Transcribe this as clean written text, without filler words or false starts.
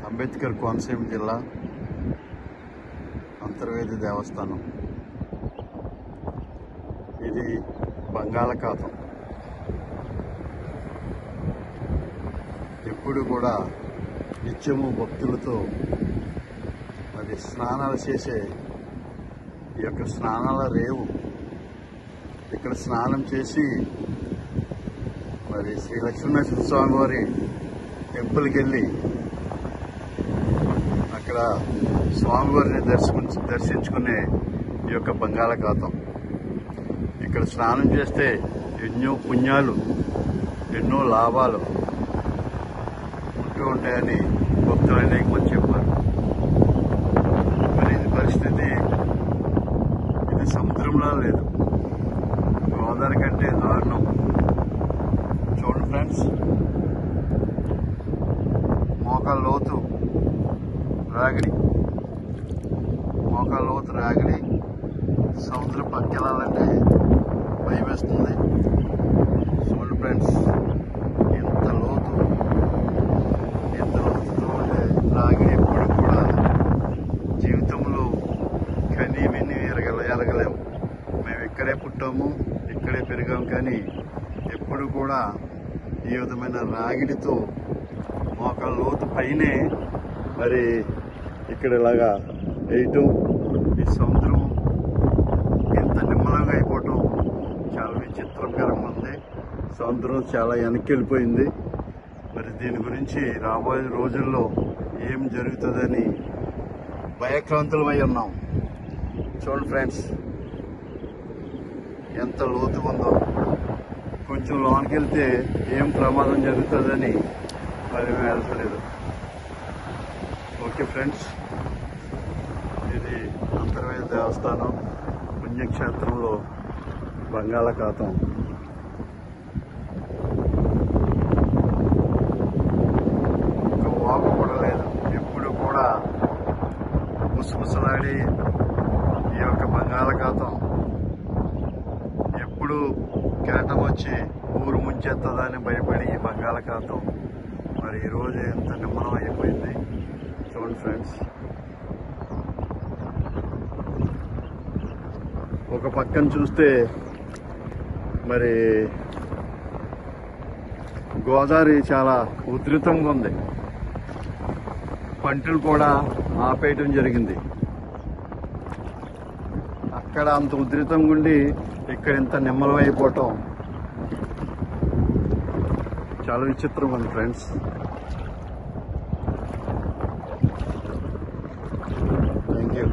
అంబేద్కర్ కోనసీమ జిల్లా అంతర్వేది దేవస్థానం. ఇది బంగాళాఖాతం. ఎప్పుడు కూడా నిత్యము భక్తులతో మరి స్నానాలు చేసే ఈ యొక్క స్నానాల రేవు. ఇక్కడ స్నానం చేసి మరి శ్రీ లక్ష్మీనరసింహ స్వామి వారి టెంపుల్కి వెళ్ళి అక్కడ స్వామివారిని దర్శించుకునే ఈ యొక్క బంగాళాఖాతం. ఇక్కడ స్నానం చేస్తే ఎన్నో పుణ్యాలు, ఎన్నో లాభాలు ఉంటూ ఉంటాయని భక్తులు అనేక మంది చెప్పారు. మరి ఇది పరిస్థితి ఇది సముద్రంలో లేదు, గోదావరి కంటే దారుణం. చూడండి ఫ్రెండ్స్, మోకాళ్ళ లోతు రాగిడి, మోకాళ్ళ లోతు రాగిడి. సముద్రం పక్కెళ్ళాలంటే భయం వేస్తుంది. చూడండి ఫ్రెండ్స్, ఎంత లోతుతో ఉండే రాగిడి ఎప్పుడు కూడా జీవితంలో కనీ విని ఎరగలేము. మేము ఇక్కడే పుట్టాము, ఇక్కడే పెరిగాము, కానీ ఎప్పుడు కూడా ఈ విధమైన రాగిడితో మోకాళ్ళ లోతు పైనే మరి ఇక్కడ ఇలాగా వేయటం, ఈ సముద్రం ఇంత నిమ్మలంగా అయిపోవటం చాలా విచిత్రకరంగా ఉంది. సముద్రం చాలా వెనక్కి వెళ్ళిపోయింది. మరి దీని గురించి రాబోయే రోజుల్లో ఏం జరుగుతుందని భయక్రాంతులమై ఉన్నాం. చూడండి ఫ్రెండ్స్, ఎంత లోతు ఉందో. కొంచెం లోనికి వెళ్తే ఏం ప్రమాదం జరుగుతుందని మరి మేము వెళ్తలేదు. ఓకే ఫ్రెండ్స్, ఇది అంతర్వేది దేవస్థానం పుణ్యక్షేత్రంలో బంగాళాఖాతం. ఒక వాపు కూడా లేదు. ఎప్పుడు కూడా ముసముసలాడి ఈ యొక్క బంగాళాఖాతం ఎప్పుడు కేటం వచ్చి ఊరు ముంచెత్తదని భయపడి ఈ బంగాళాఖాతం మరి ఈరోజు ఎంత నిమ్మలం అయిపోయింది. చూడండి ఫ్రెండ్స్, ఒక పక్కన చూస్తే మరి గోదావరి చాలా ఉధృతంగా ఉంది. పంటలు కూడా ఆపేయటం జరిగింది. అక్కడ అంత ఉధృతంగా ఉండి ఇక్కడ ఇంత నిమ్మలం అయిపోవటం చాలా విచిత్రంగా ఉంది ఫ్రెండ్స్. Thank you.